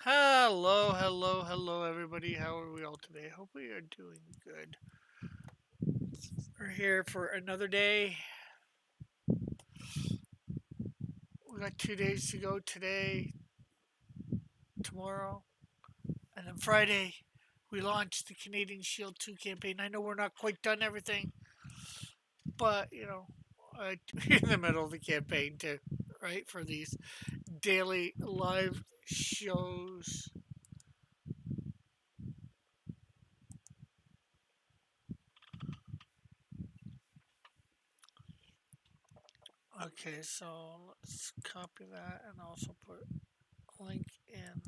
Hello, hello, hello, everybody. How are we all today? Hope we are doing good. We're here for another day. We got 2 days to go today, tomorrow, and then Friday. We launched the Canadian Shield 2 campaign. I know we're not quite done everything, but in the middle of the campaign too, right? For these daily live shows. Okay, so let's copy that and also put a link in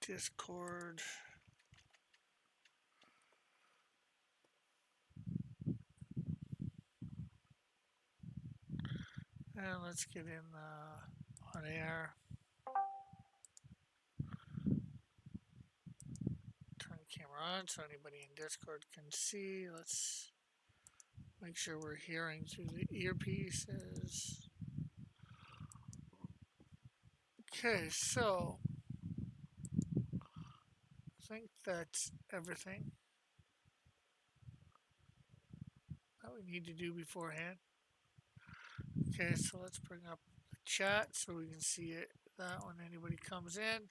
Discord. And let's get in on air. Turn the camera on so anybody in Discord can see. Let's make sure we're hearing through the earpieces. Okay, so I think that's everything that we need to do beforehand. Okay, so let's bring up the chat so we can see it that when anybody comes in.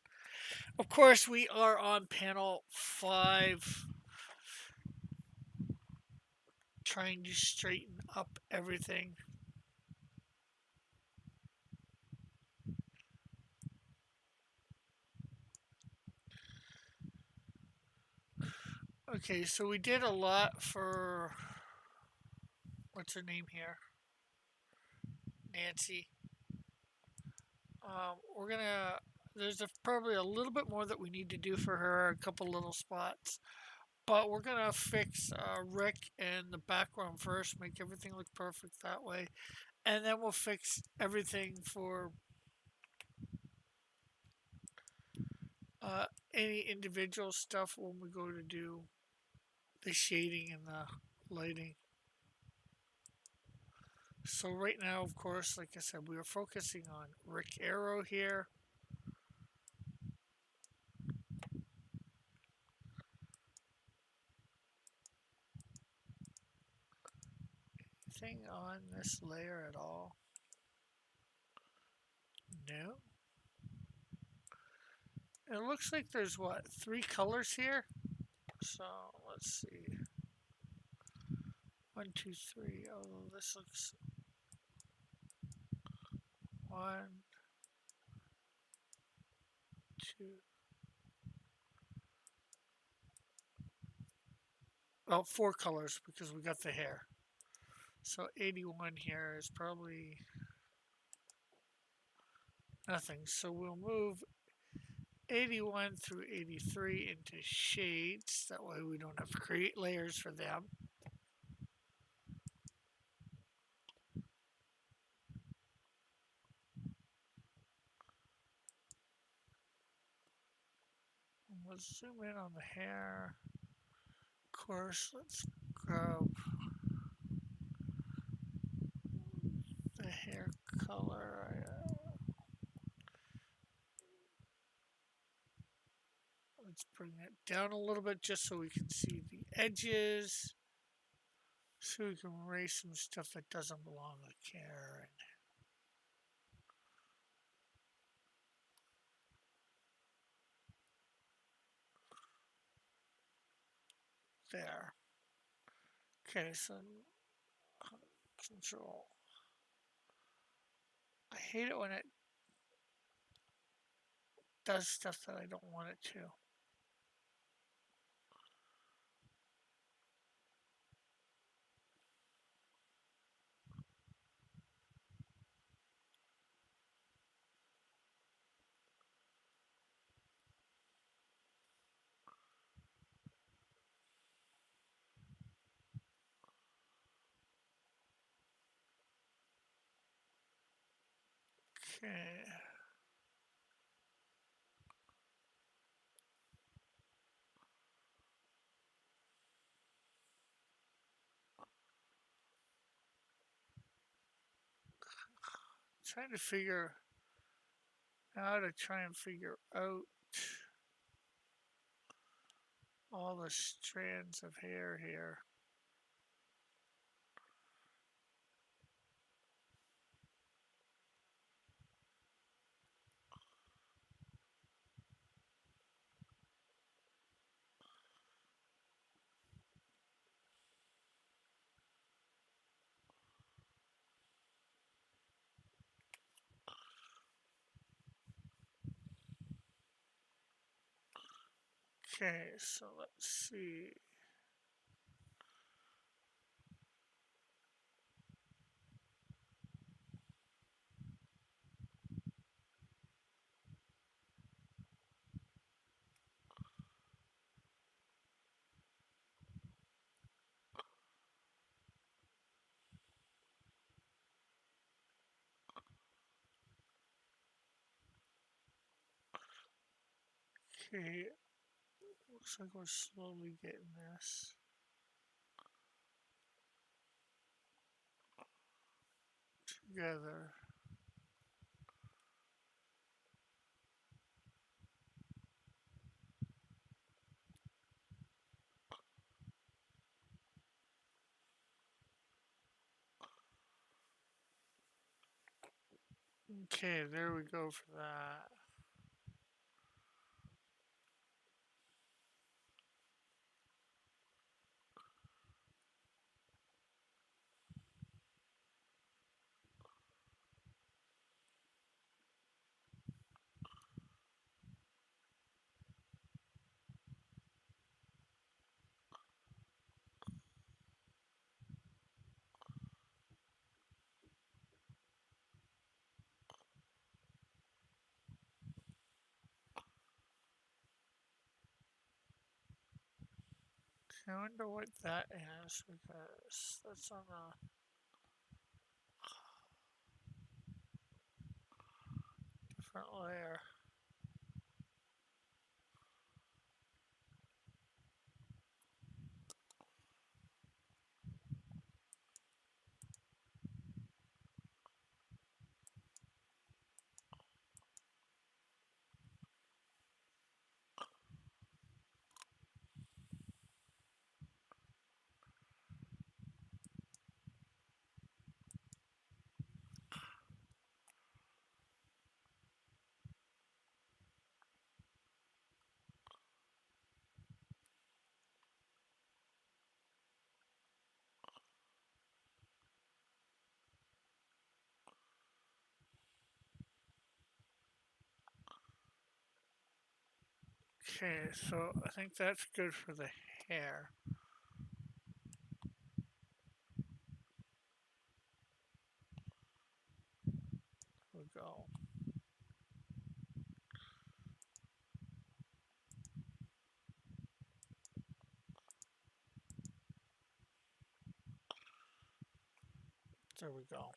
Of course, we are on panel 5, trying to straighten up everything. Okay, so we did a lot for what's her name here? Nancy. We're gonna. There's probably a little bit more that we need to do for her, a couple little spots. But we're gonna fix Rick and the background first, make everything look perfect that way, and then we'll fix everything for uh, any individual stuff when we go to do the shading and the lighting. So right now, of course, like I said, we are focusing on Rick Arrow here. Anything on this layer at all? No. It looks like there's what, 3 colors here? So let's see. 1, 2, 3. Oh, this looks 1, 2. Well, 4 colors because we got the hair. So 81 here is probably nothing. So we'll move 81 through 83 into shades. That way we don't have to create layers for them. Let's zoom in on the hair. Of course, let's grab the hair color. Let's bring that down a little bit just so we can see the edges. So we can erase some stuff that doesn't belong like here. And there. Okay, so control. I hate it when it does stuff that I don't want it to. Okay. Trying to figure Now to try and figure out all the strands of hair here. Okay, so let's see. Okay, looks like we're slowly getting this together. Okay, there we go for that. I wonder what that is because that's on a different layer. Okay, so I think that's good for the hair. We'll go. There we go.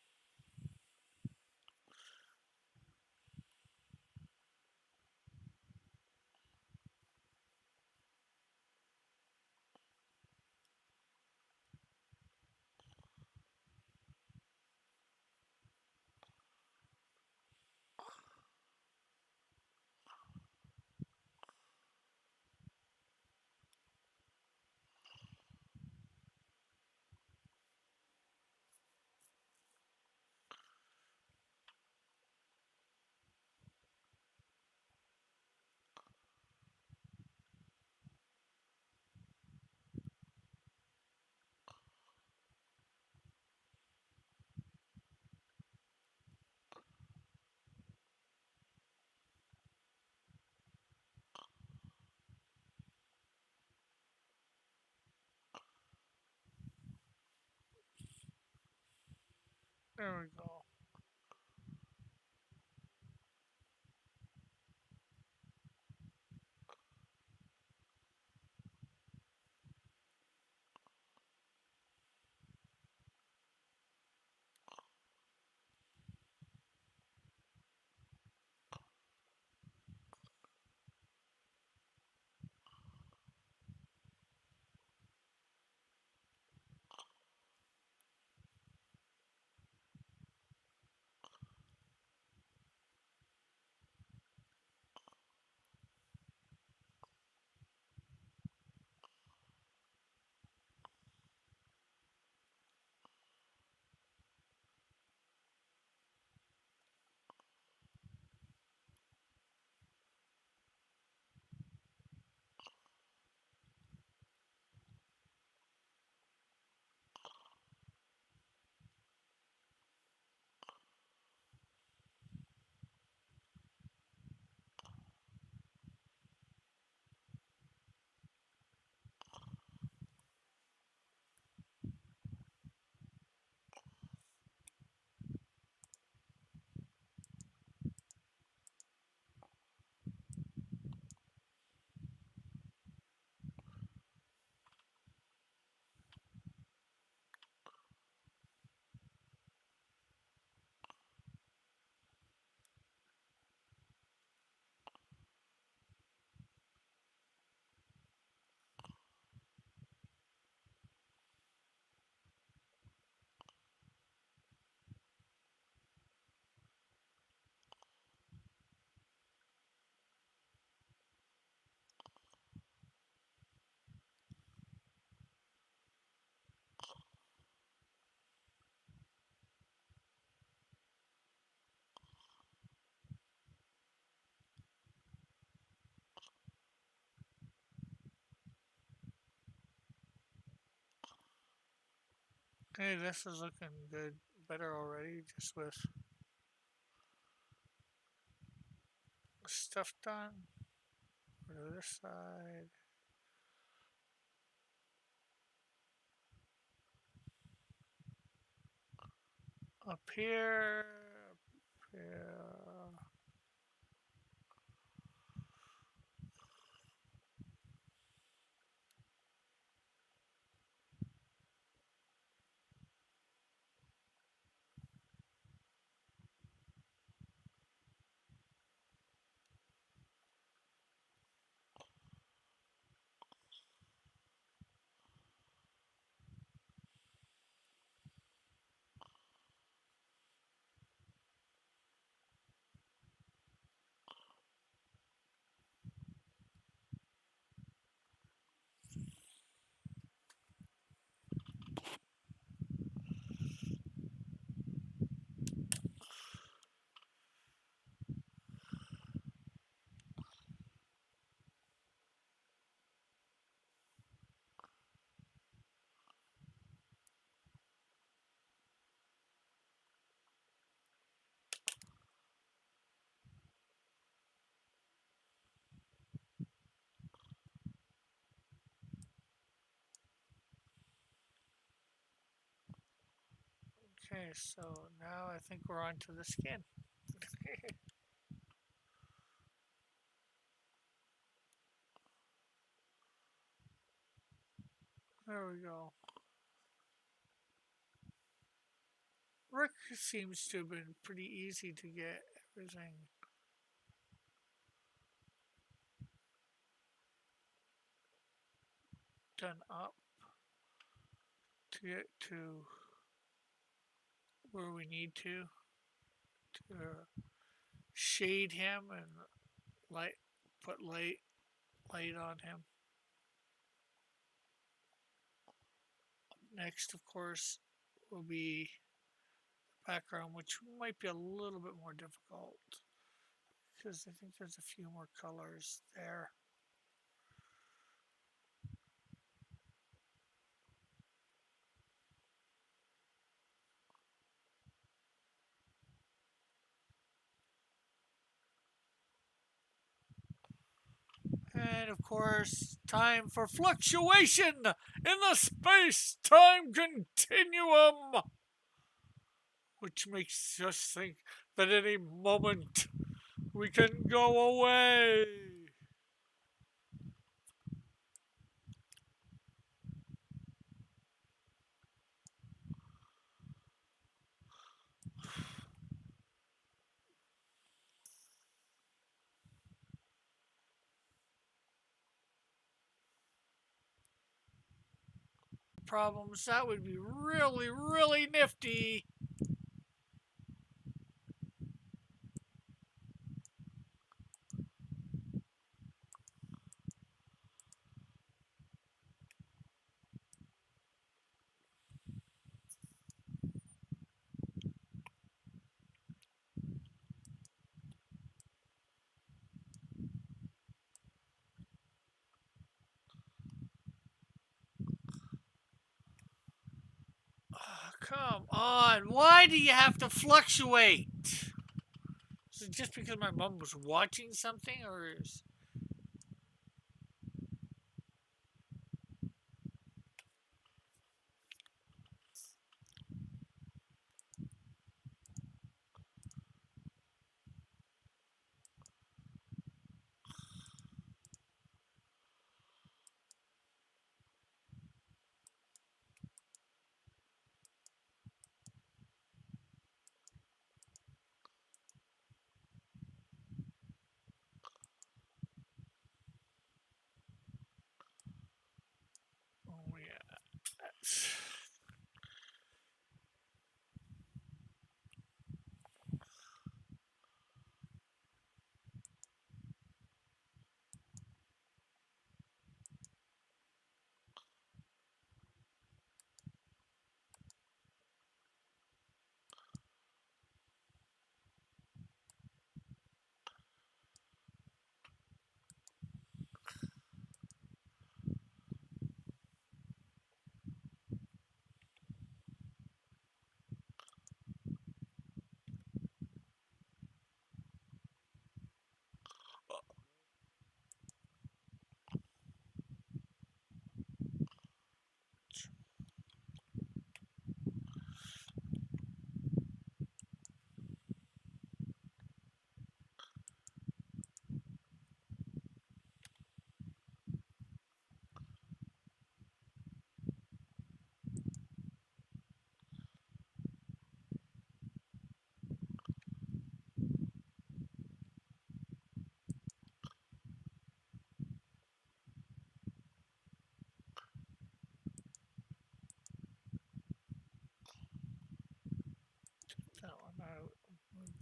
There we go. Okay, this is looking good. Better already, just with stuff done. Go to this side. Up here. Up here. Okay, so now I think we're on to the skin. There we go. Rick seems to have been pretty easy to get everything done up to get to where we need to shade him and light put light on him. Next, of course, will be background, which might be a little bit more difficult because I think there's a few more colors there. And of course, time for fluctuation in the space time continuum, which makes us think that any moment we can go away. Problems, that would be really, really nifty. Oh, come on, why do you have to fluctuate? Is it just because my mom was watching something, or is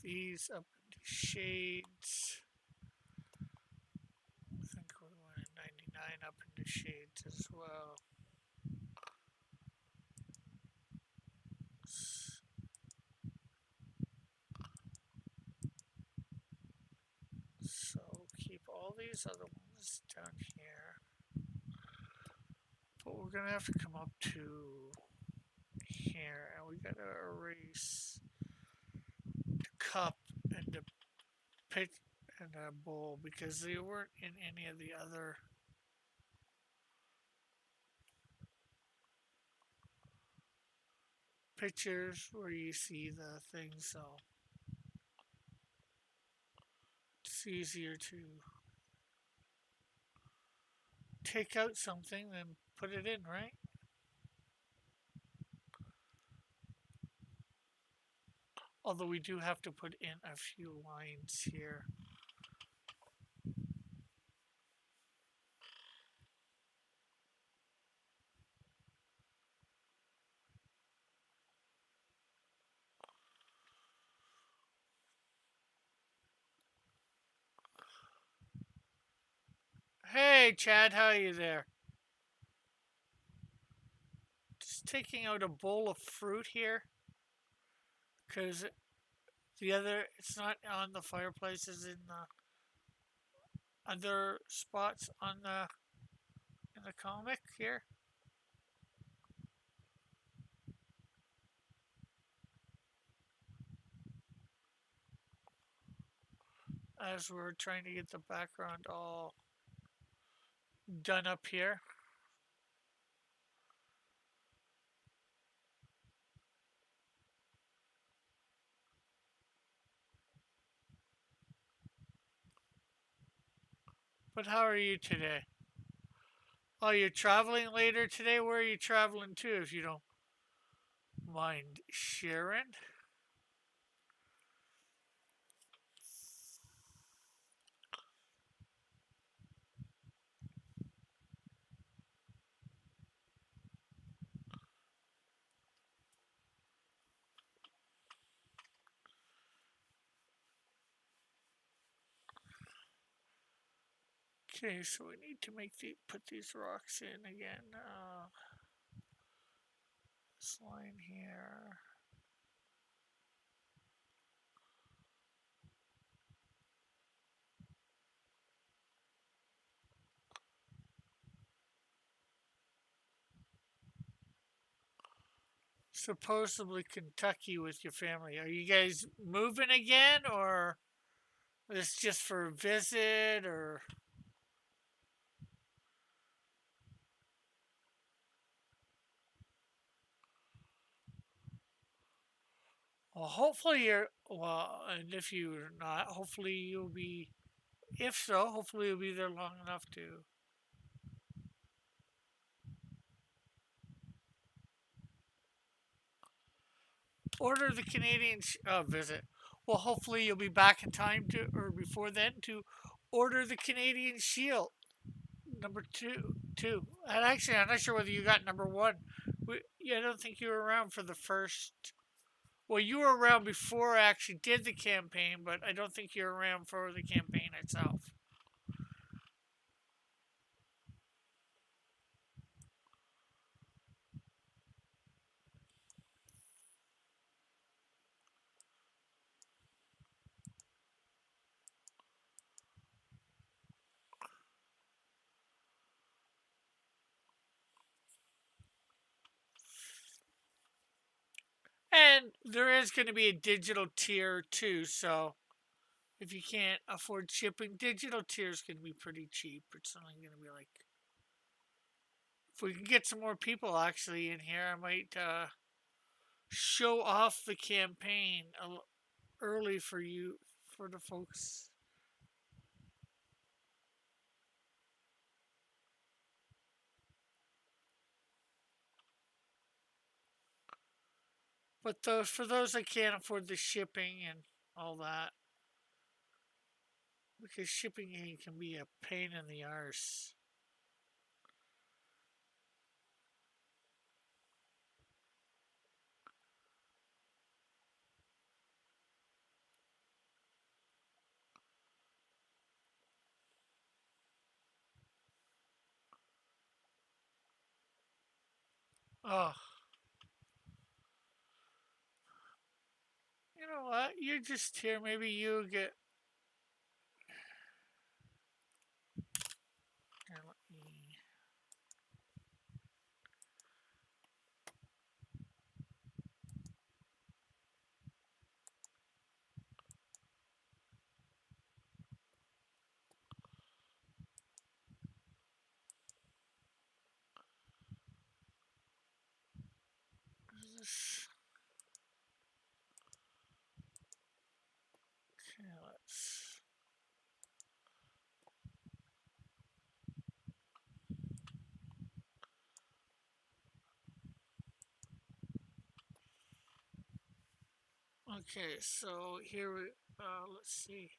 these up into shades. I think we wanted 99 up into shades as well. So keep all these other ones down here. But we're gonna have to come up to here and we gotta erase the cup and the pit and the bowl because they weren't in any of the other pictures where you see the thing, so it's easier to take out something than put it in, right? Although we do have to put in a few lines here. Hey, Chad, how are you there? Just taking out a bowl of fruit here because the other, it's not on the fireplace, it's in the other spots on the in the comic here. As we're trying to get the background all done up here. But how are you today? Oh, you're traveling later today? Where are you traveling to, if you don't mind sharing? Okay, so we need to put these rocks in again. This line here. Supposedly Kentucky with your family. Are you guys moving again, or is this just for a visit, or? Well, hopefully you're, well, and if you're not, hopefully you'll be, if so, hopefully you'll be there long enough to order the Canadian visit. Well, hopefully you'll be back in time to, or before then, to order the Canadian Shield number two. And actually, I'm not sure whether you got number one. Yeah, I don't think you were around for the first. Well, you were around before I actually did the campaign, but I don't think you're around for the campaign itself. And there is going to be a digital tier too, so if you can't afford shipping, digital tier is going to be pretty cheap. It's only going to be like, if we can get some more people actually in here, I might show off the campaign early for you, for the folks. But those, for those that can't afford the shipping and all that, because shipping can be a pain in the arse. Oh, you know what? You're just here. Maybe you get. Here, let me. This. Okay, let's. Okay, so here we. Let's see.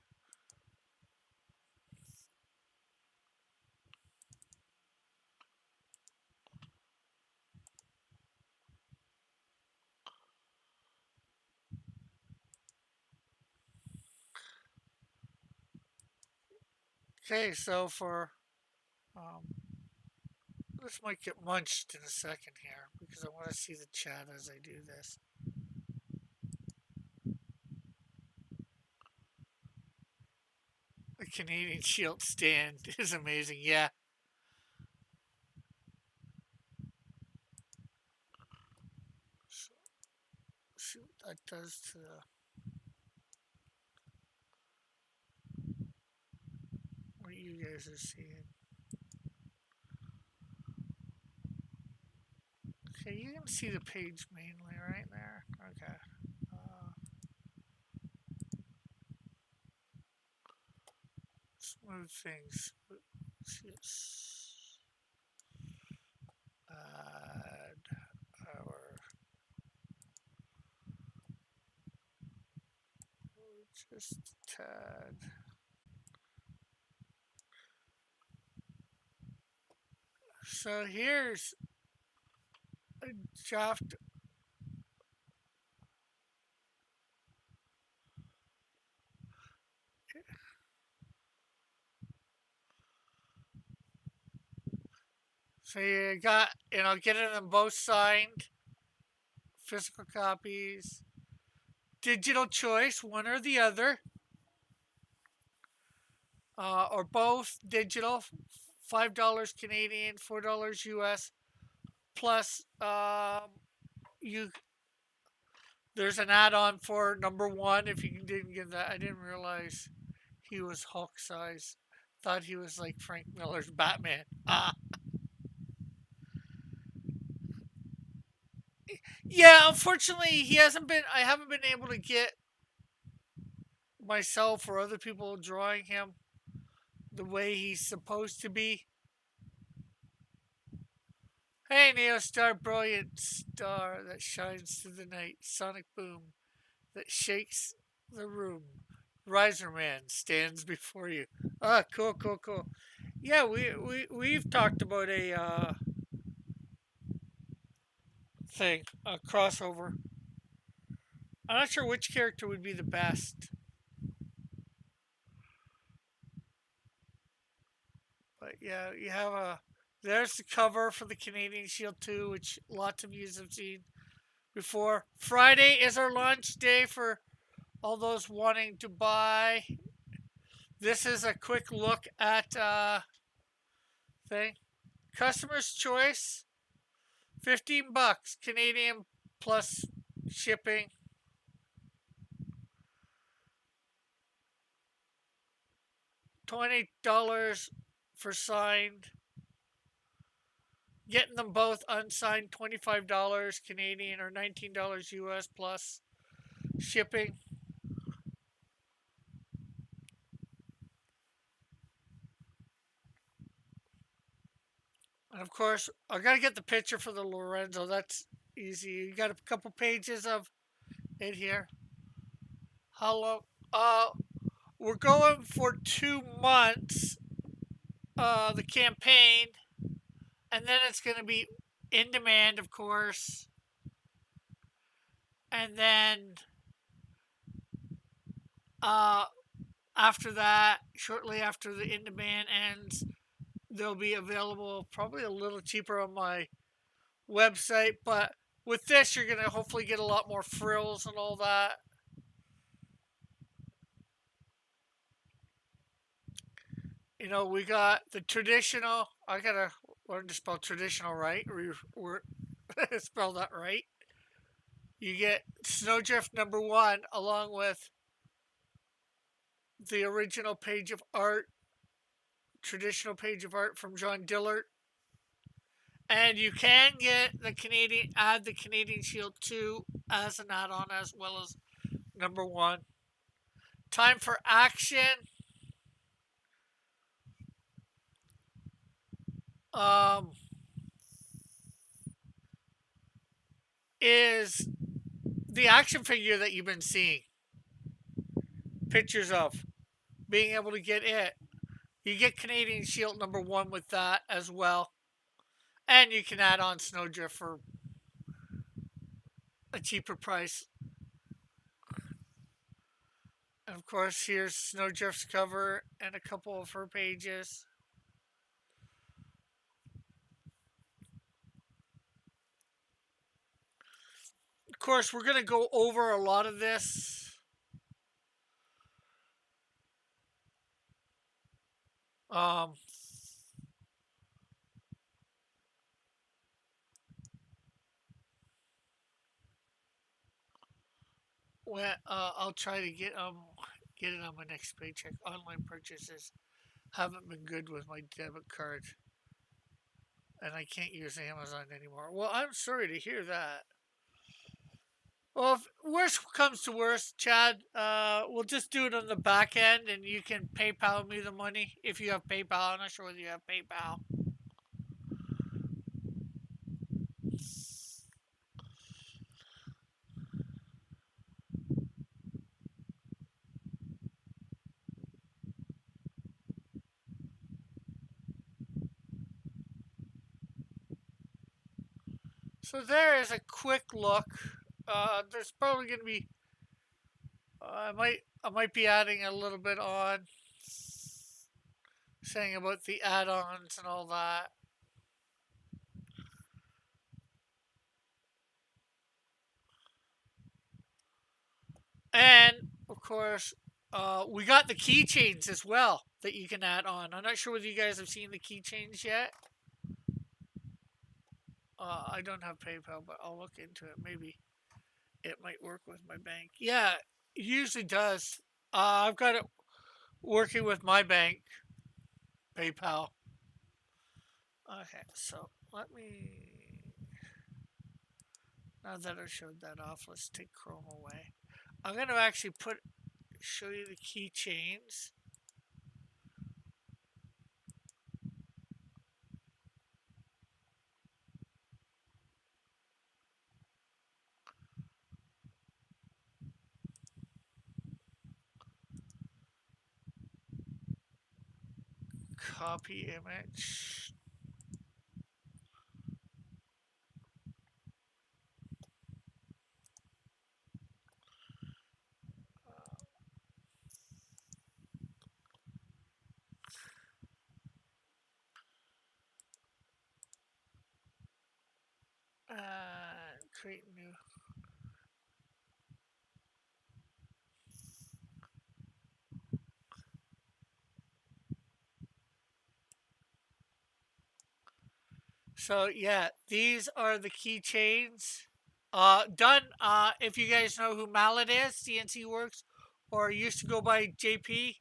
Okay, so for um, this might get munched in a second here because I want to see the chat as I do this. The Canadian Shield stand is amazing. Yeah. So, see what that does to the. What you guys are seeing. Okay, you can see the page mainly right there. Okay. Uh, smooth things. Just add our. Just a tad. So here's a draft. So you got, getting them both signed, physical copies, digital choice, one or the other, or both digital, $5 Canadian, $4 US, plus you. There's an add-on for number one. If you didn't get that, I didn't realize he was Hulk size. Thought he was like Frank Miller's Batman. Yeah, unfortunately, he hasn't been. I haven't been able to get myself or other people drawing him the way he's supposed to be. Hey, Neo Star, brilliant star that shines through the night. Sonic boom that shakes the room. Riser Man stands before you. Ah, cool, cool, cool. Yeah, we've talked about a thing, a crossover. I'm not sure which character would be the best, but yeah, you have a. There's the cover for the Canadian Shield 2, which lots of you have seen before. Friday is our launch day for all those wanting to buy. This is a quick look at thing. Customer's choice, 15 bucks Canadian plus shipping. $20 for signed. Getting them both unsigned, $25 Canadian or $19 US plus shipping. And of course, I gotta get the picture for the Lorenzo. That's easy. You got a couple pages of it here. How long? We're going for 2 months. The campaign, and then it's gonna be in demand, of course. And then uh, after that, shortly after the in demand ends, they'll be available probably a little cheaper on my website. But with this, you're going to hopefully get a lot more frills and all that. You know, we got the traditional. I gotta learn to spell traditional right. Or spell that right. You get Snowdrift #1 along with the original page of art, traditional page of art from John Dillard. And you can get add the Canadian Shield 2 as an add-on as well as #1. Time for action. Um, is the action figure that you've been seeing pictures of, being able to get it. You get Canadian Shield #1 with that as well. And you can add on Snowdrift for a cheaper price. And of course, here's Snowdrift's cover and a couple of her pages. Of course, we're going to go over a lot of this. Um, when I'll try to get it on my next paycheck. Online purchases haven't been good with my debit card, and I can't use Amazon anymore. Well, I'm sorry to hear that. Well, if worst comes to worst, Chad, we'll just do it on the back end, and you can PayPal me the money if you have PayPal. I'm not sure whether you have PayPal. So there is a quick look. There's probably going to be. I might be adding a little bit on, saying about the add-ons and all that. And of course, we got the keychains as well that you can add on. I'm not sure whether you guys have seen the keychains yet. I don't have PayPal, but I'll look into it. Maybe it might work with my bank. Yeah, it usually does. I've got it working with my bank, PayPal. Okay, so let me. Now that I showed that off, let's take Chrome away. I'm going to actually show you the keychains. Copy image. Create new. So yeah, these are the keychains. Done. If you guys know who Mallet is, CNC Works, or used to go by JP.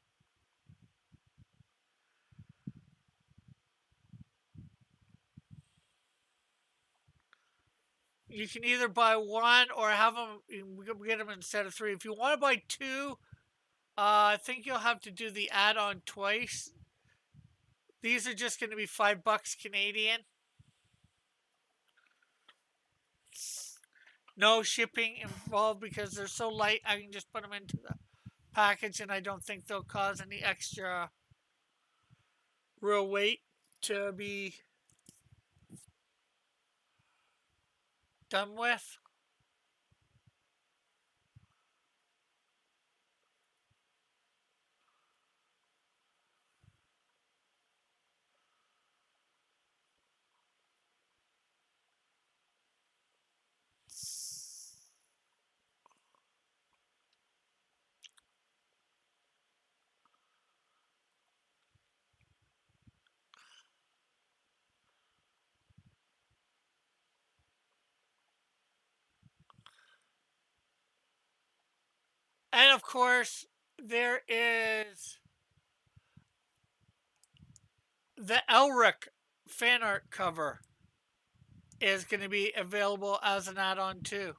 You can either buy one or have them. Get them instead of three. If you want to buy two, I think you'll have to do the add-on twice. These are just going to be $5 Canadian. No shipping involved because they're so light. I can just put them into the package, and I don't think they'll cause any extra real weight to be done with. And of course, there is the Elric fan art cover is going to be available as an add-on too.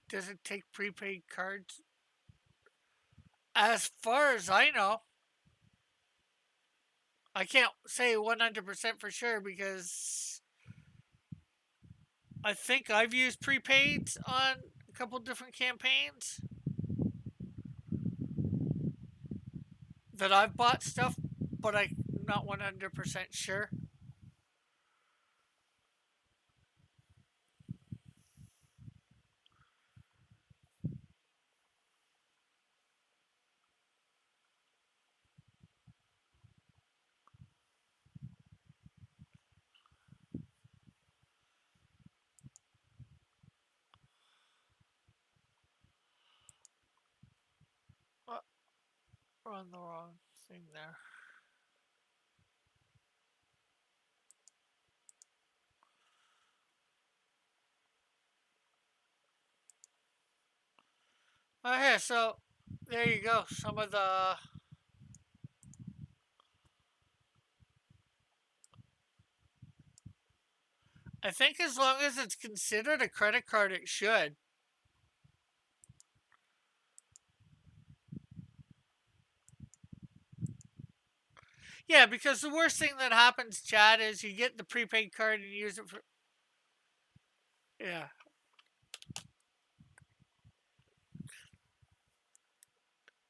Does it take prepaid cards? As far as I know, I can't say 100% for sure because I think I've used prepaids on a couple different campaigns that I've bought stuff, but I'm not 100% sure. Uh, we're on the wrong thing there. Okay, so there you go. Some of the. I think as long as it's considered a credit card, it should. Yeah, because the worst thing that happens, Chad, is you get the prepaid card and you use it for. Yeah.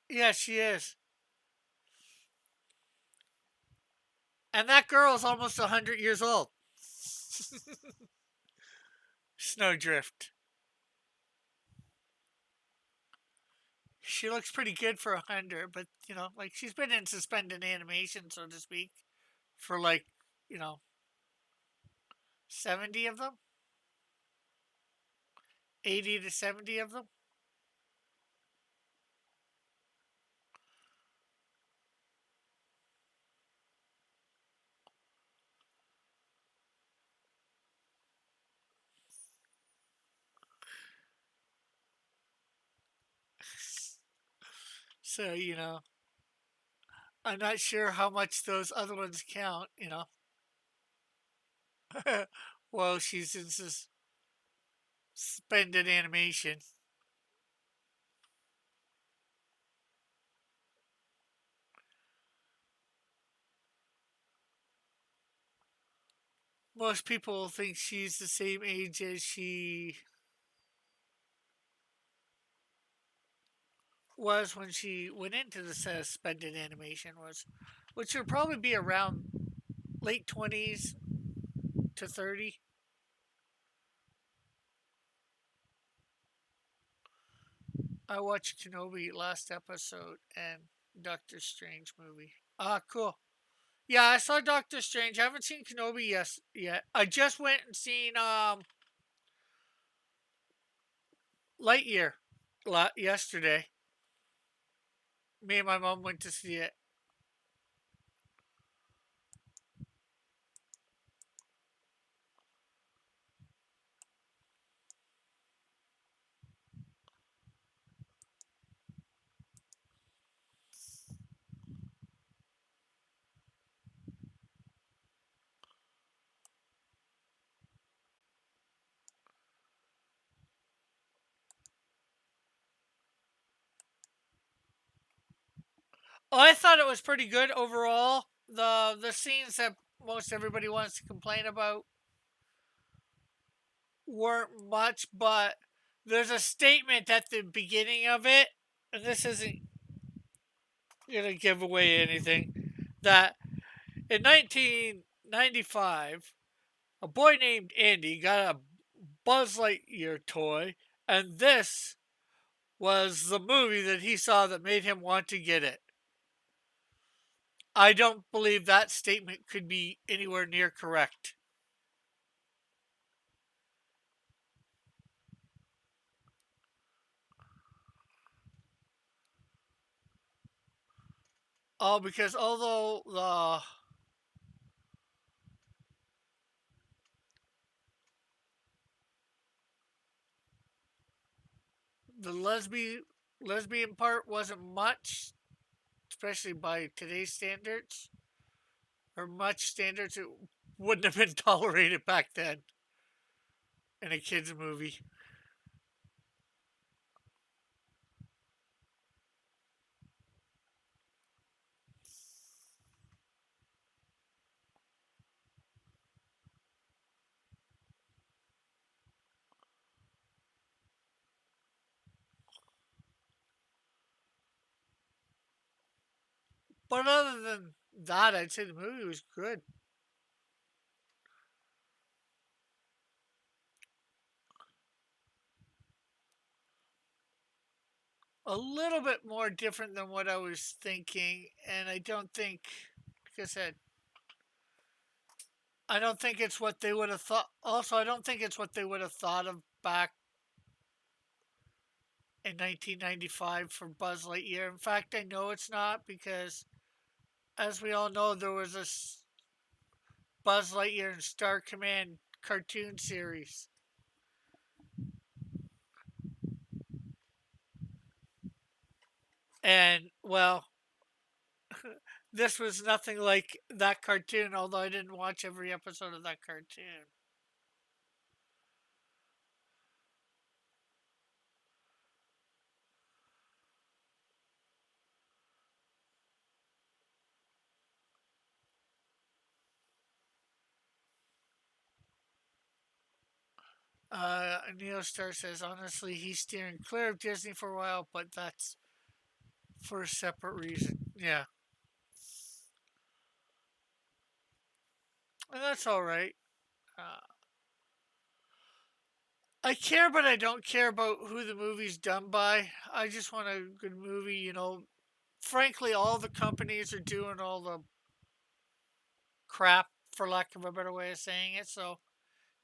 Yeah, she is. And that girl is almost 100 years old. Snowdrift. She looks pretty good for 100, but, like she's been in suspended animation, so to speak, for like, you know, 70 of them, 80 to 70 of them. So, I'm not sure how much those other ones count. Well, she's in suspended animation. Most people think she's the same age as she was when she went into the suspended animation was, which would probably be around late 20s to 30. I watched Kenobi last episode and Doctor Strange movie. Ah, cool. Yeah, I saw Doctor Strange. I haven't seen Kenobi yet. I just went and seen Lightyear yesterday. Me and my mom went to see it. Oh, I thought it was pretty good overall. The scenes that most everybody wants to complain about weren't much, but there's a statement at the beginning of it, and this isn't gonna give away anything. That in 1995, a boy named Andy got a Buzz Lightyear toy, and this was the movie that he saw that made him want to get it. I don't believe that statement could be anywhere near correct. Oh, because although The lesbian part wasn't much, especially by today's standards, or much standards. It wouldn't have been tolerated back then in a kids movie. But other than that, I'd say the movie was good. A little bit more different than what I was thinking, and I don't think, like I said, I don't think it's what they would have thought. Also, I don't think it's what they would have thought of back in 1995 for Buzz Lightyear. In fact, I know it's not because, as we all know, there was a Buzz Lightyear and Star Command cartoon series. And, well, this was nothing like that cartoon, although I didn't watch every episode of that cartoon. Neostar says, honestly, he's steering clear of Disney for a while, but that's for a separate reason. Yeah. And that's all right. Uh, I care, but I don't care about who the movie's done by. I just want a good movie. Frankly, all the companies are doing all the crap, for lack of a better way of saying it. So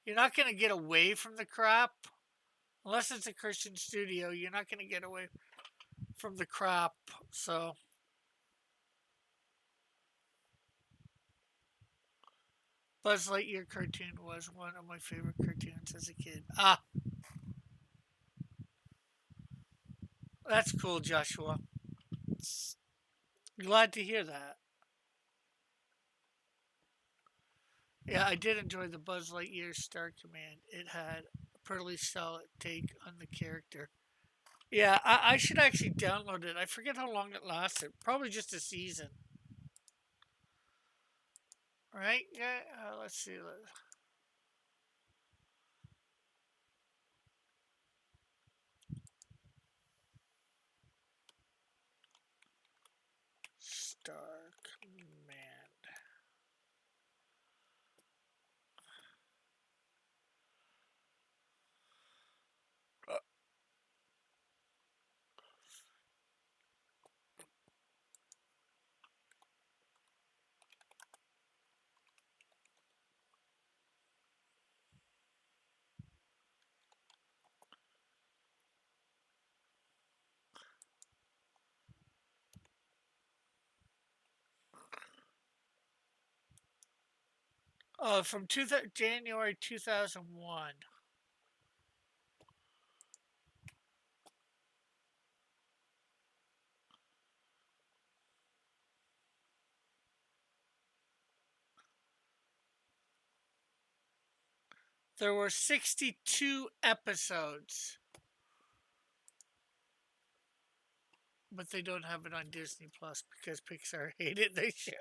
you're not going to get away from the crap unless it's a Christian studio. You're not going to get away from the crap. So Buzz Lightyear cartoon was one of my favorite cartoons as a kid. Ah, that's cool, Joshua. Glad to hear that. Yeah, I did enjoy the Buzz Lightyear Star Command. It had a pretty solid take on the character. Yeah, I should actually download it. I forget how long it lasted. Probably just a season. Right? Yeah. Let's see. Star Command. From January 2001. There were 62 episodes, but they don't have it on Disney Plus because Pixar hated the show.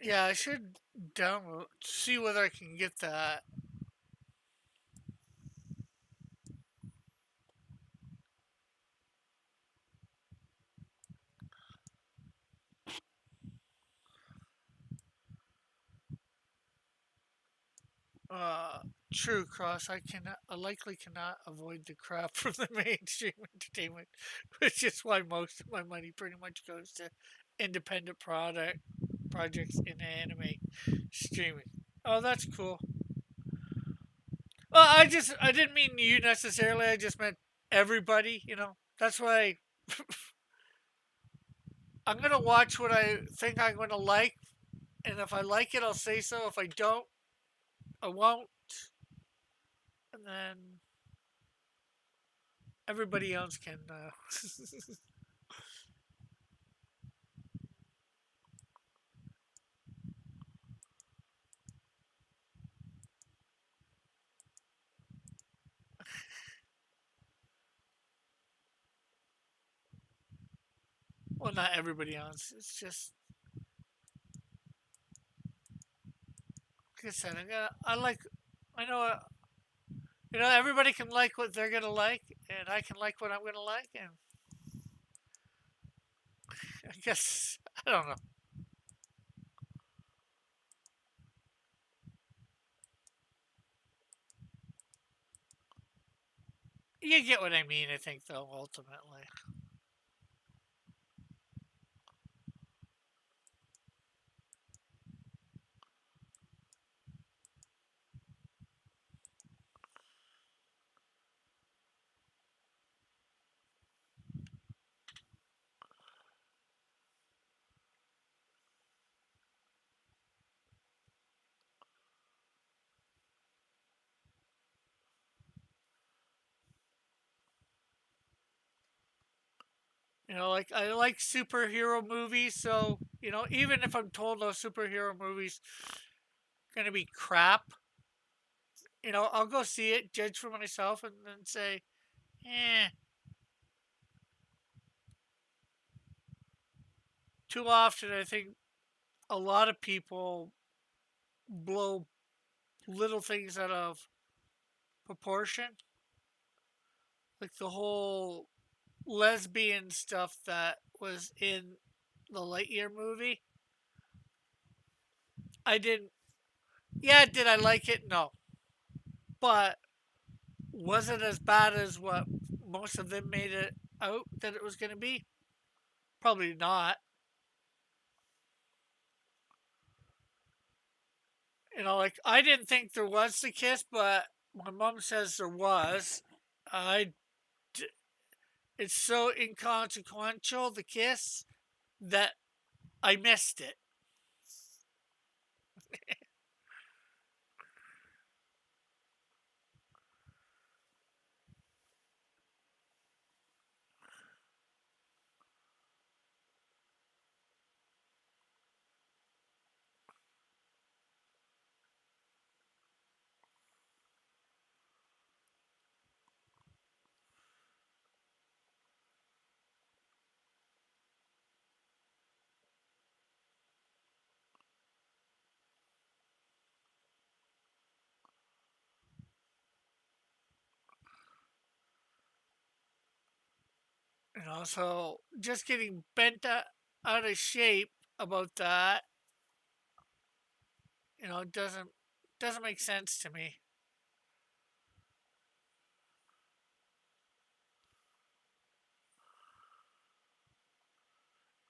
Yeah, I should download, see whether I can get that. True, Cross. I likely cannot avoid the crap from the mainstream entertainment, which is why most of my money pretty much goes to independent product projects in anime streaming. Oh, that's cool. Well, I didn't mean you necessarily. I just meant everybody. That's why I'm gonna watch what I think I'm gonna like, and if I like it, I'll say so. If I don't, I won't. And then everybody else can. Well, not everybody else. It's just like I said. I like. I know. Everybody can like what they're gonna like, and I can like what I'm gonna like, and I guess I don't know. You get what I mean. I think though, ultimately. Like I like superhero movies, so even if I'm told those superhero movies gonna be crap, I'll go see it, judge for myself, and then say, eh. Too often, I think a lot of people blow little things out of proportion, like the whole lesbian stuff that was in the Lightyear movie. I didn't. Yeah, did I like it? No, but was it as bad as what most of them made it out that it was going to be? Probably not. Like I didn't think there was the kiss, but my mom says there was. I, it's so inconsequential the kiss that I missed it. So just getting bent out of shape about that, doesn't make sense to me.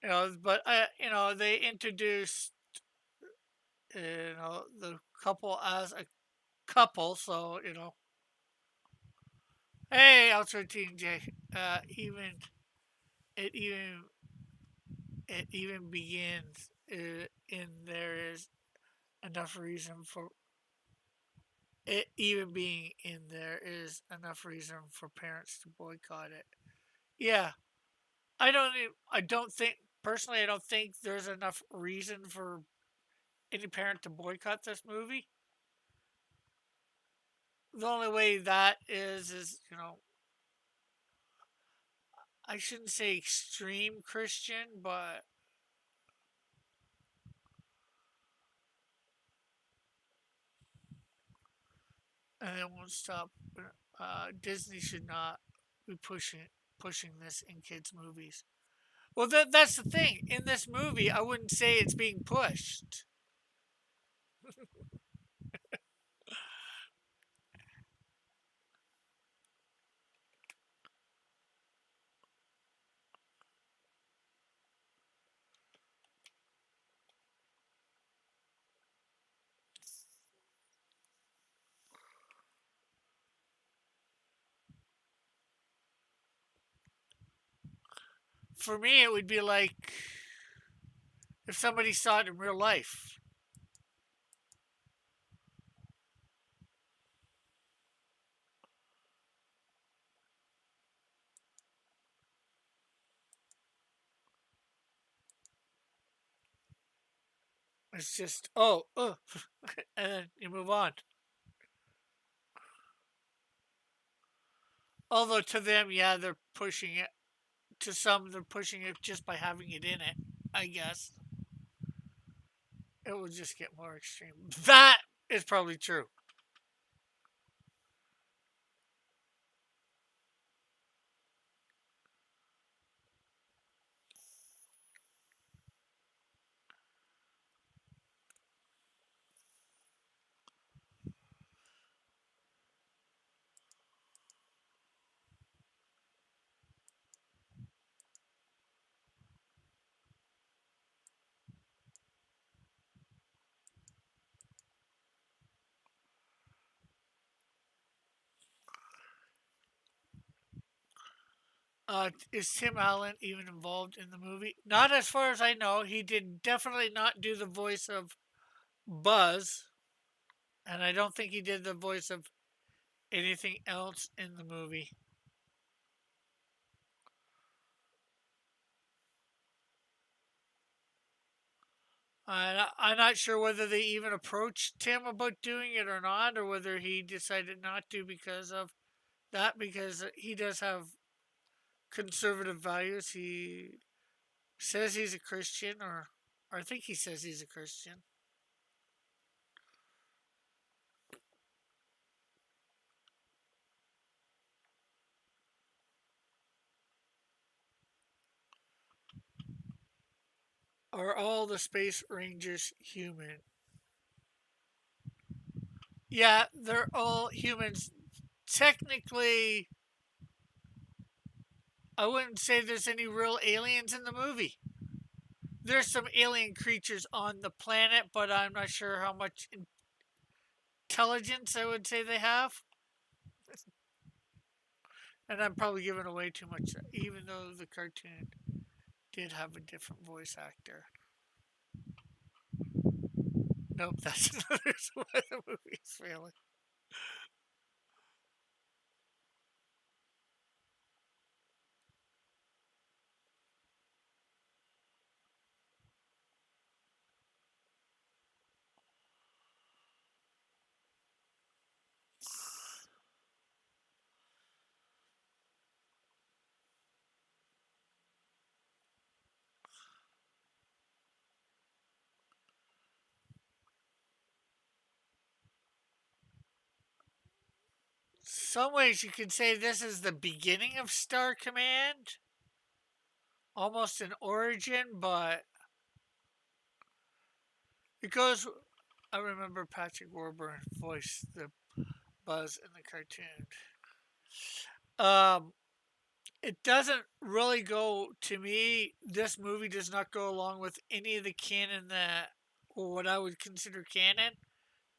But they introduced the couple as a couple, so hey, Ultra Teen J, it even it even begins in there is enough reason for it even being in there is enough reason for parents to boycott it. Yeah, I don't think personally. I don't think there's enough reason for any parent to boycott this movie. The only way that is I shouldn't say extreme Christian, but and it won't stop. Disney should not be pushing this in kids' movies. Well, that's the thing. In this movie, I wouldn't say it's being pushed. for me, it would be like if somebody saw it in real life. It's just, and then you move on. Although to them, yeah, they're pushing it. To some, they're pushing it just by having it in it. I guess it will just get more extreme. That is probably true. Is Tim Allen even involved in the movie? Not as far as I know. He did definitely not do the voice of Buzz, and I don't think he did the voice of anything else in the movie. I'm not sure whether they even approached Tim about doing it or not, or whether he decided not to because of that, because he does have conservative values. He says he's a Christian, or I think he says he's a Christian. Are all the Space Rangers human? Yeah, they're all humans. Technically, I wouldn't say there's any real aliens in the movie. There's some alien creatures on the planet, but I'm not sure how much intelligence I would say they have. And I'm probably giving away too much, even though the cartoon did have a different voice actor. Nope, that's another why the movie's failing. Some ways you could say this is the beginning of Star Command, almost an origin, but it goes. I remember Patrick Warburton voiced the Buzz in the cartoon. Um, it doesn't really go to me. This movie does not go along with any of the canon that, or what I would consider canon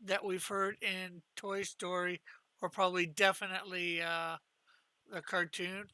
that we've heard in Toy Story, or probably definitely the cartoon.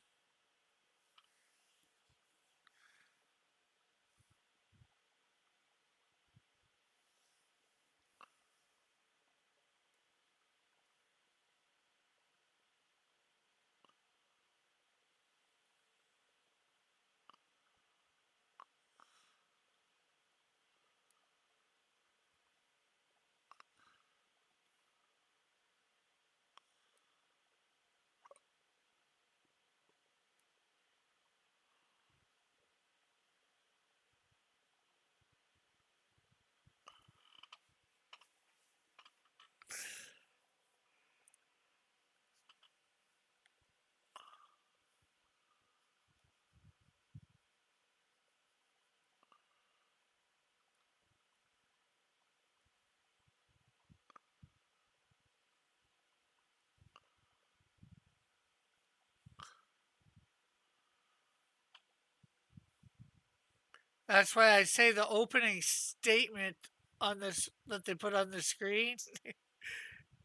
That's why I say the opening statement on this that they put on the screen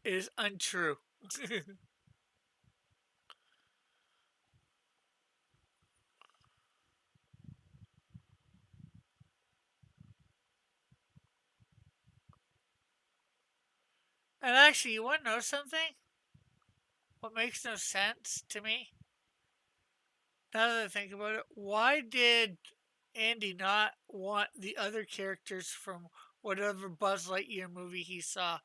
is untrue. And actually, you want to know something? What makes no sense to me, now that I think about it, why did Andy not want the other characters from whatever Buzz Lightyear movie he saw?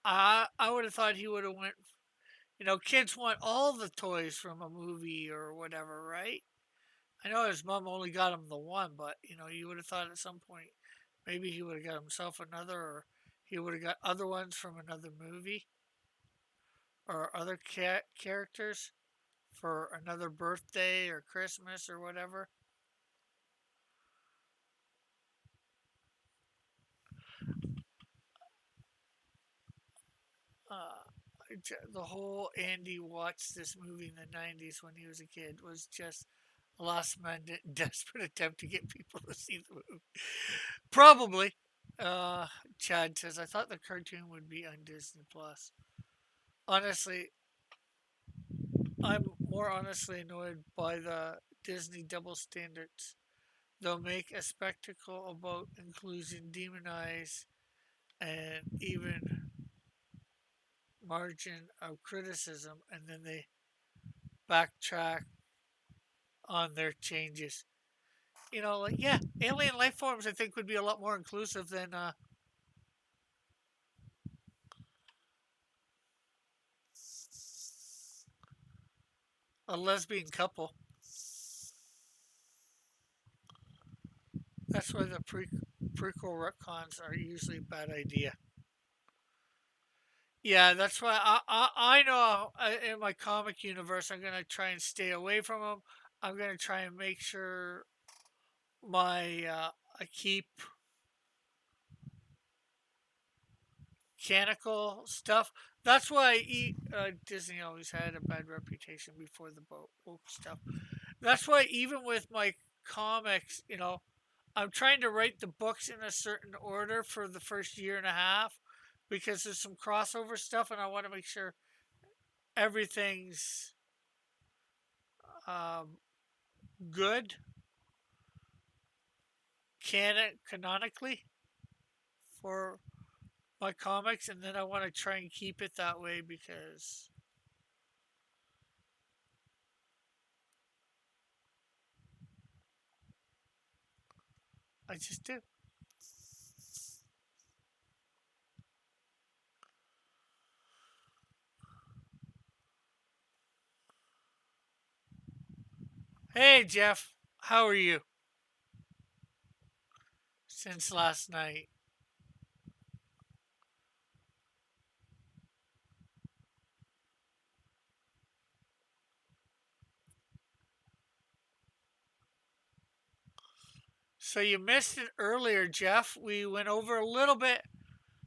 I would have thought he would have went. You know, kids want all the toys from a movie or whatever, right? I know his mom only got him the one, but you know, you would have thought at some point maybe he would have got himself another, or he would have got other ones from another movie or other characters for another birthday or Christmas or whatever. Uh, the whole Andy watched this movie in the 90s when he was a kid was just a last minute desperate attempt to get people to see the movie. Probably. Uh, Chad says, I thought the cartoon would be on Disney Plus. Honestly, I'm more honestly annoyed by the Disney double standards. They'll make a spectacle about inclusion, demonize, and even margin of criticism, and then they backtrack on their changes. You know, like, yeah, alien life forms I think would be a lot more inclusive than a lesbian couple. That's why the prequel retcons are usually a bad idea. Yeah, that's why I know in my comic universe I'm gonna try and stay away from them. I'm gonna try and make sure my I keep mechanical stuff. That's why Disney always had a bad reputation before the woke stuff. That's why even with my comics, you know, I'm trying to write the books in a certain order for the first year and a half because there's some crossover stuff, and I want to make sure everything's um, good canonically for my comics, and then I want to try and keep it that way because I just do. Hey, Jeff, how are you since last night? So you missed it earlier, Jeff. We went over a little bit,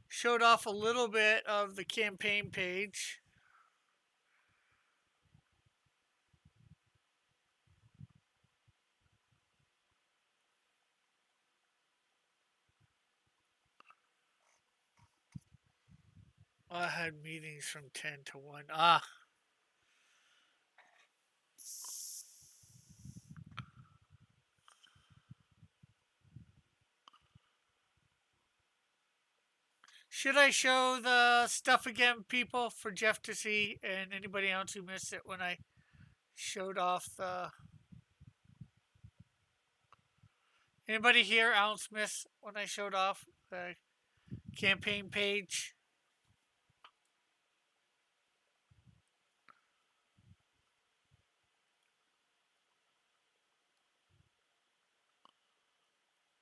showed off a little bit of the campaign page. I had meetings from 10 to 1. Ah, should I show the stuff again, people, for Jeff to see and anybody else who missed it when I showed off the. Anybody here, Alan Smith, when I showed off the campaign page?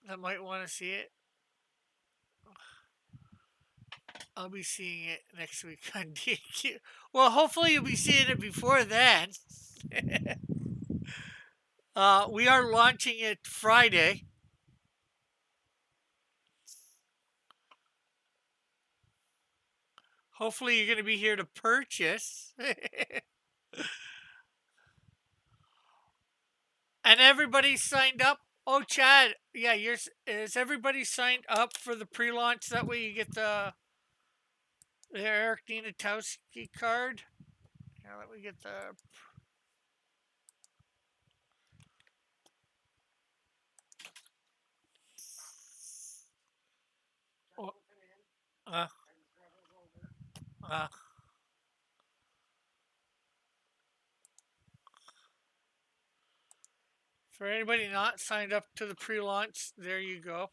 That might want to see it. I'll be seeing it next week on DQ. Well, hopefully you'll be seeing it before then. We are launching it Friday. Hopefully you're going to be here to purchase. And everybody signed up. Oh, Chad, yeah, is everybody signed up for the pre-launch? That way you get the Eric Dinatowski card. Yeah, let me get the. Oh, uh, Uh, for anybody not signed up to the pre-launch, there you go.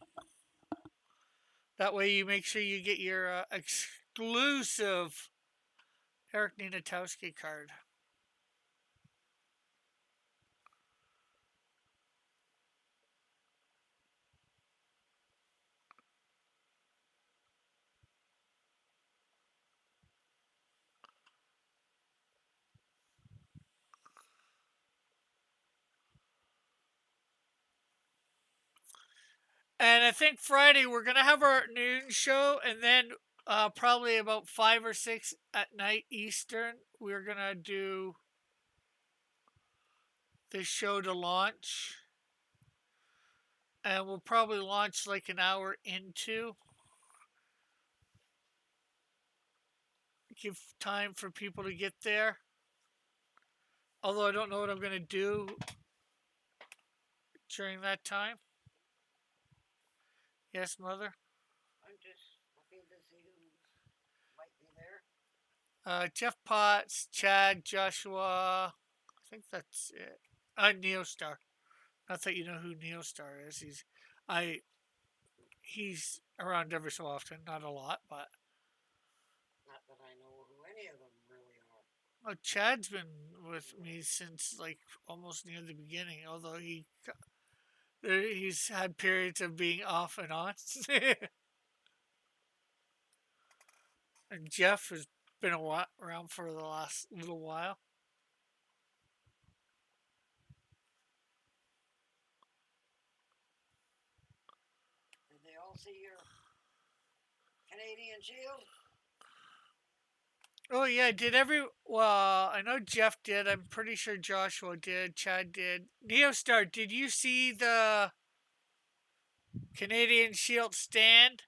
That way you make sure you get your exclusive Eric Ninatowski card. And I think Friday we're gonna have our noon show, and then probably about 5 or 6 at night Eastern, we're gonna do the show to launch, and we'll probably launch like an hour into, give time for people to get there. Although I don't know what I'm gonna do during that time. Yes, mother. I'm just looking to see who might be there. Jeff Potts, Chad, Joshua. I think that's it. Neostar. Not that you know who Neostar is. I he's around every so often, not a lot, but Not that I know who any of them really are. Chad's been with me since like almost near the beginning. Although he's had periods of being off and on, and Jeff has been around for the last little while. Did they all see your Canadian Shield? Oh yeah, did every well? I know Jeff did. I'm pretty sure Joshua did. Chad did. Neostar, did you see the Canadian Shield stand?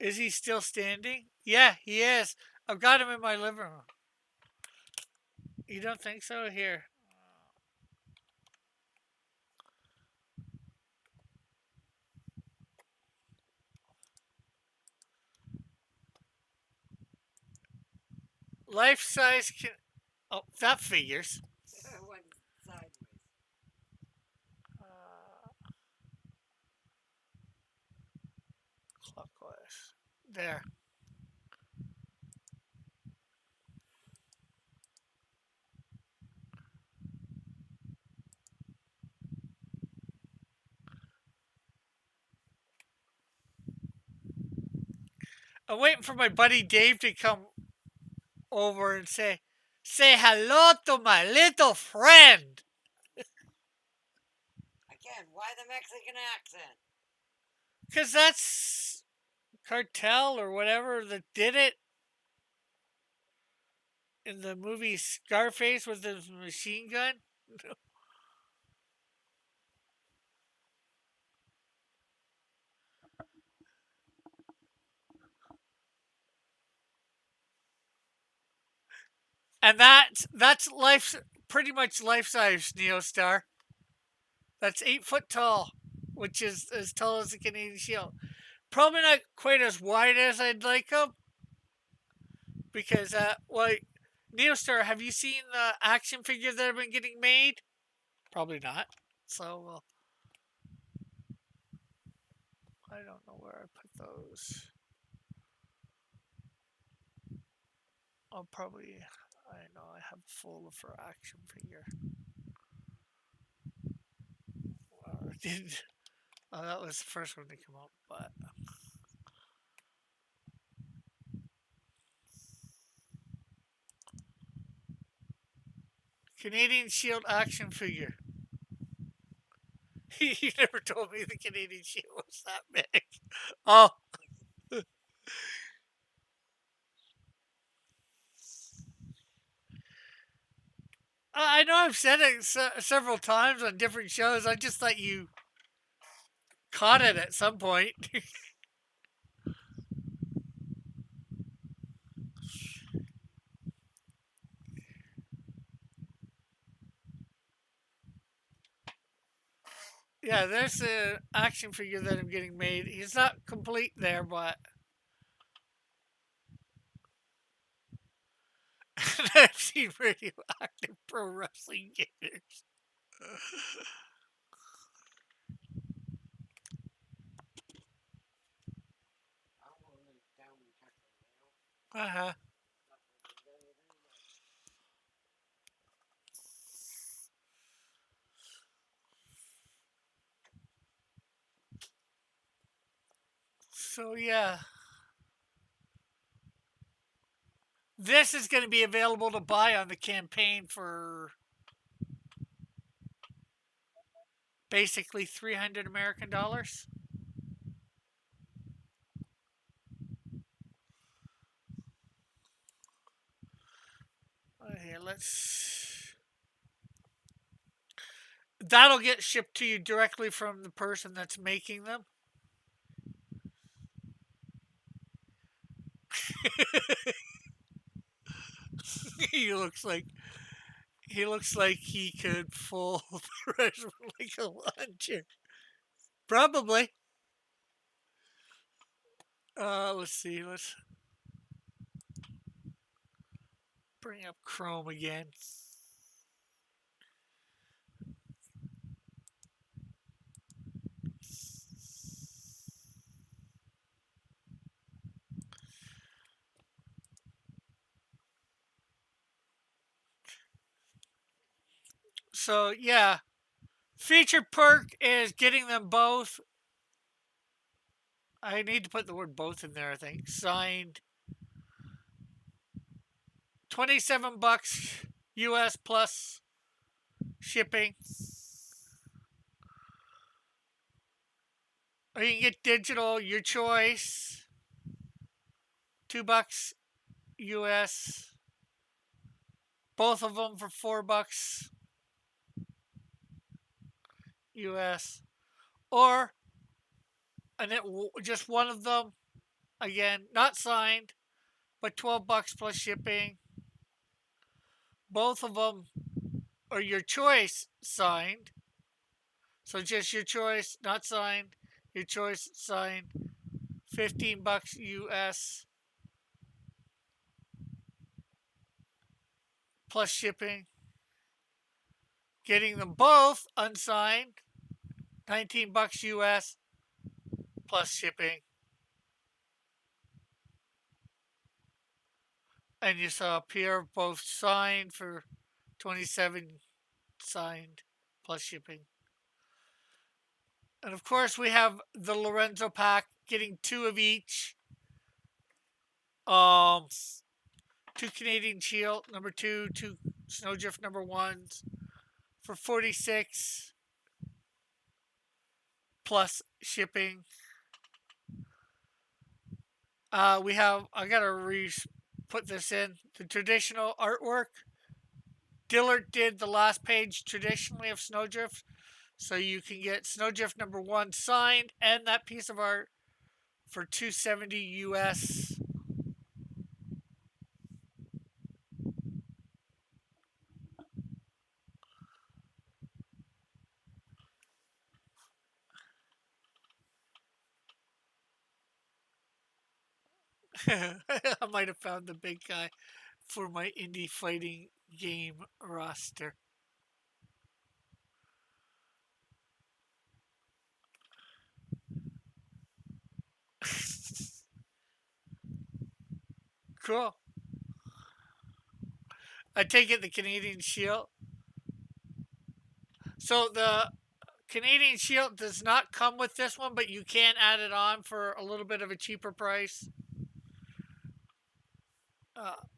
Is he still standing? Yeah, he is. I've got him in my living room. You don't think so? Here. Life size can. Oh, that figures. One sideways. Clockwise. There. I'm waiting for my buddy Dave to come over and say hello to my little friend. Again, why the Mexican accent? Because that's Cartel or whatever that did it in the movie Scarface with his machine gun. And that's life, pretty much life size Neostar. That's 8 foot tall, which is as tall as the Canadian Shield. Probably not quite as wide as I'd like them, because well, Neostar, have you seen the action figures that have been getting made? Probably not. So well, I don't know where I put those. I'll probably. I know I have a folder for action figure. Did oh, that was the first one to come up, but Canadian Shield action figure. You never told me the Canadian Shield was that big. Oh, I know I've said it several times on different shows. I just thought you caught it at some point. Yeah, there's an action figure that I'm getting made. He's not complete there, but I've seen radioactive pro wrestling gamers. I wanna down and check the mail. Uh-huh. Nothing been done with anybody. So yeah, this is going to be available to buy on the campaign for basically 300 American dollars. Here, let's. That'll get shipped to you directly from the person that's making them. he looks like he looks like he could fold the rest of it like a lawn chair. Probably. Let's see. Let's bring up Chrome again. So yeah, feature perk is getting them both. I need to put the word both in there, I think. Signed. $27 US plus shipping. Or you can get digital, your choice. $2 US. Both of them for $4 US. Or and just one of them, again, not signed, but $12 plus shipping. Both of them are your choice signed. So just your choice, not signed. Your choice signed. $15 US plus shipping. Getting them both unsigned, $19 US plus shipping. And you saw a pair of both signed for 27 signed plus shipping. And of course, we have the Lorenzo pack, getting two of each. Um, two Canadian Shield number two Snowdrift number ones for 46 plus shipping. We have I gotta put this in the traditional artwork. Dillard did the last page traditionally of Snowdrift, so you can get Snowdrift number one signed and that piece of art for 270 US. I might have found the big guy for my indie fighting game roster. Cool. I take it the Canadian Shield. So the Canadian Shield does not come with this one, but you can add it on for a little bit of a cheaper price.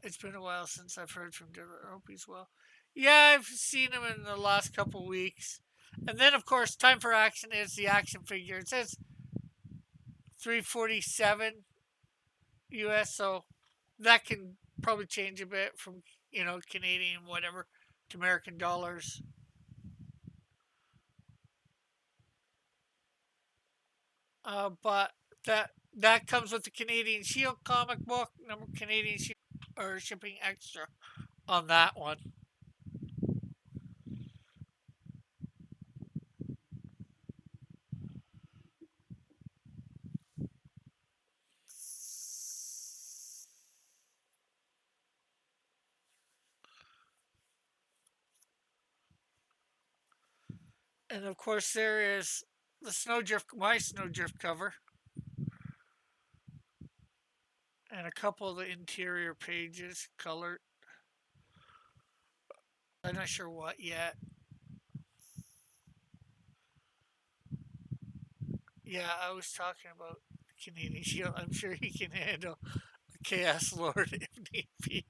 It's been a while since I've heard from Dillard. I hope he's well. Yeah, I've seen him in the last couple weeks. And then, of course, Time for Action is the action figure. It says 347 US, so that can probably change a bit from, Canadian whatever to American dollars. But that comes with the Canadian Shield comic book. Number Canadian Shield or shipping extra on that one. And of course, there is the Snowdrift, my Snowdrift cover, and a couple of the interior pages colored. I'm not sure what yet. Yeah, I was talking about Canadian Shield. I'm sure he can handle a Chaos Lord if need be.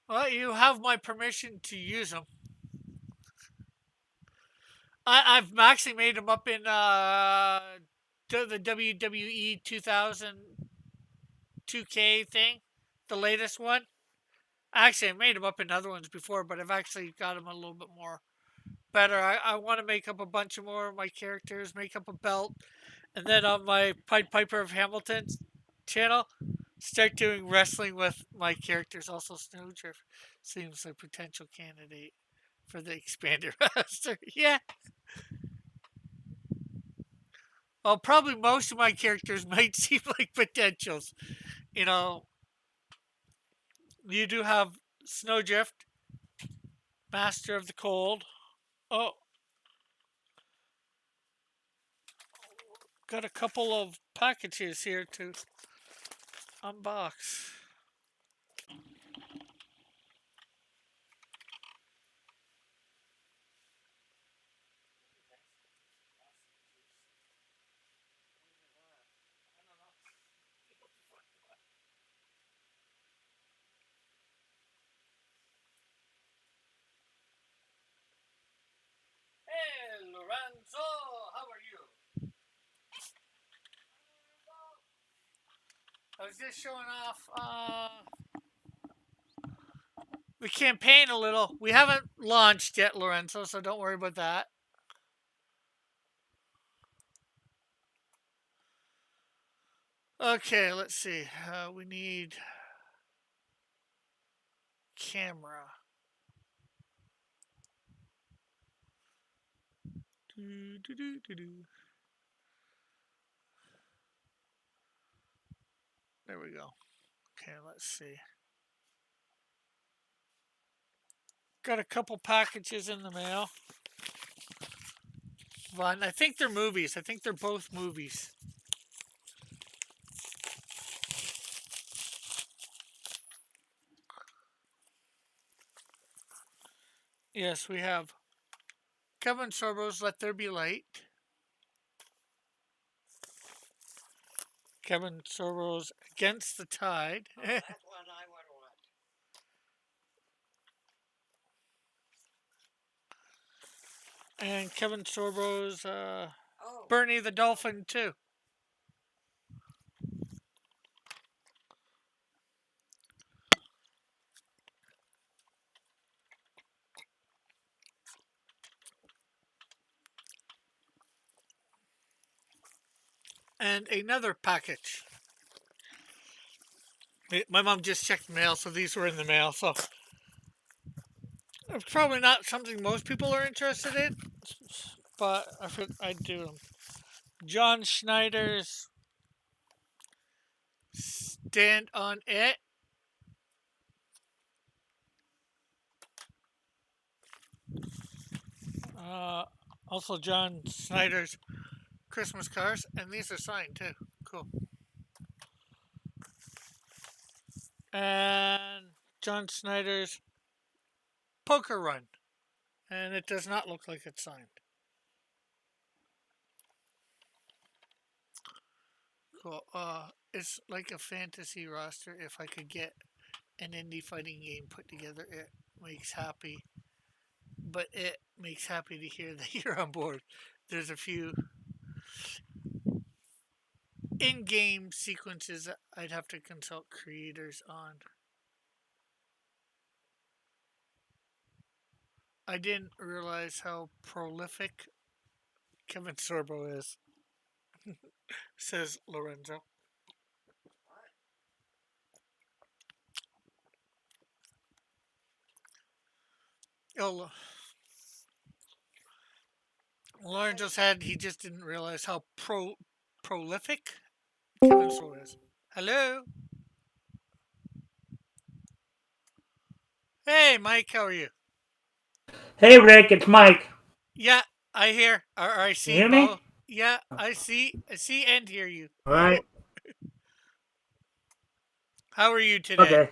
Well, you have my permission to use them. I've actually made them up in the WWE 2000 2K thing, the latest one. Actually, I made them up in other ones before, but I've actually got them a little bit more better. I want to make up a bunch of more of my characters, make up a belt, and then on my Pied Piper of Hamilton channel, start doing wrestling with my characters. Also, Snowdrift seems a potential candidate for the expanded roster. Yeah. Well, probably most of my characters might seem like potentials. You know, you do have Snowdrift, Master of the Cold. Oh, got a couple of packages here to unbox. Hey, Lorenzo, how are you? I was just showing off the campaign a little. We haven't launched yet, Lorenzo, so don't worry about that. Okay, let's see. We need camera. Do, do, do, do, do. There we go. Okay, let's see. Got a couple packages in the mail. Fun. I think they're movies. I think they're both movies. Yes, we have Kevin Sorbo's Let There Be Light. Kevin Sorbo's Against the Tide. Oh, that's one I would want. And Kevin Sorbo's Oh, Bernie the Dolphin, too. And another package. My mom just checked the mail, so these were in the mail. So it's probably not something most people are interested in, but I'd do them. John Schneider's Stand on It. Uh, Also, John Snyder's Christmas cards, and these are signed too. Cool. And John Snyder's Poker Run, and it does not look like it's signed. Cool. It's like a fantasy roster. If I could get an indie fighting game put together, it makes happy. But it makes happy to hear that you're on board. There's a few in-game sequences I'd have to consult creators on. I didn't realize how prolific Kevin Sorbo is, says Lorenzo. Oh, Lorenzo said he just didn't realize how prolific Kevin Sorbo is. Hello? Hey, Mike, how are you? Hey Rick, it's Mike. Yeah, I hear, or I You see hear me? both. Yeah, I see and hear you. All right. How are you today? Okay.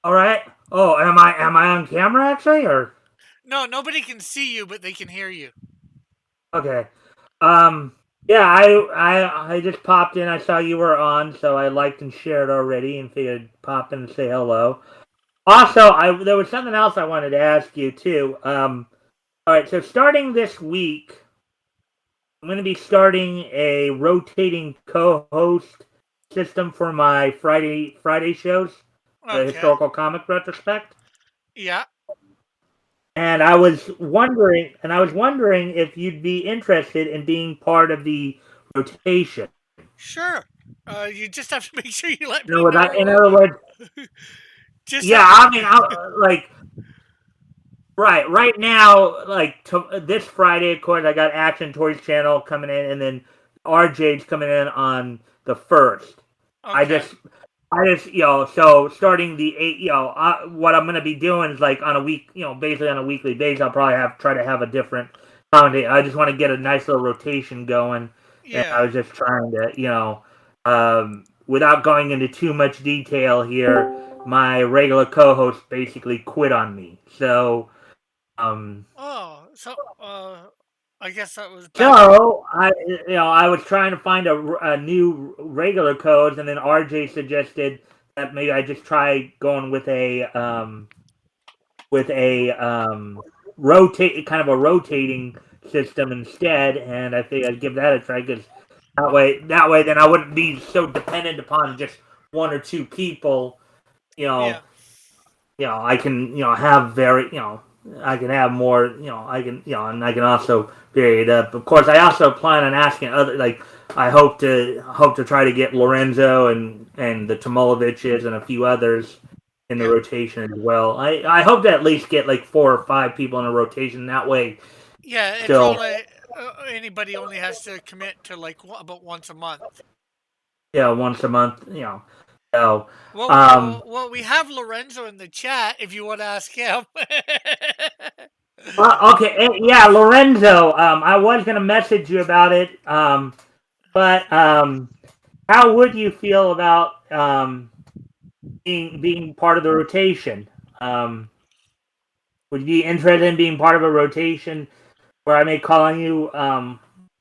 All right. Oh, am I on camera actually or No, nobody can see you, but they can hear you. okay? Um. Yeah, I just popped in. I saw you were on, so I liked and shared already, and figured pop in and say hello. Also, I there was something else I wanted to ask you too. All right. So starting this week, I'm going to be starting a rotating co-host system for my Friday shows, the Okay. historical comic retrospect. Yeah, And I was wondering if you'd be interested in being part of the rotation. sure. You just have to make sure you let You know me what? In know. other words, Just yeah. have to. I mean, like right now, this Friday, of course, I got Action Toys Channel coming in, and then RJ's coming in on the first. I Okay. just so starting the eight, what I'm gonna be doing is like on a week, basically on a weekly basis. I'll probably try to have a different calendar. I just want to get a nice little rotation going, and I Yeah. was just trying to, without going into too much detail here, my regular co-host basically quit on me. Um, Oh, so I guess that was bad news. so I was trying to find a new regular codes, and then RJ suggested that maybe I just try going with a rotate kind of a rotating system instead, and I think I'd give that a try because that way then I wouldn't be so dependent upon just one or two people. You know, Yeah. I can have I can have more I can and I can also vary it up. Of course, I also plan on asking other I hope to try to get Lorenzo and the Tomoloviches and a few others in the Yeah. rotation as well. I hope to at least get like 4 or 5 people in a rotation. That way, Yeah. It's still only anybody only has to commit to like about once a month. once a month. So Well, we have Lorenzo in the chat if you want to ask him. okay, yeah, Lorenzo. I was gonna message you about it. But how would you feel about being part of the rotation? Um, would you be interested in being part of a rotation where I may call on you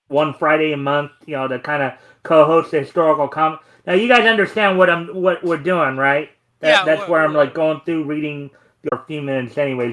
one Friday a month, to kind of co-host the historical comic? Now you guys understand what we're doing, right? Yeah. That's where I'm like going through reading your few minutes anyways.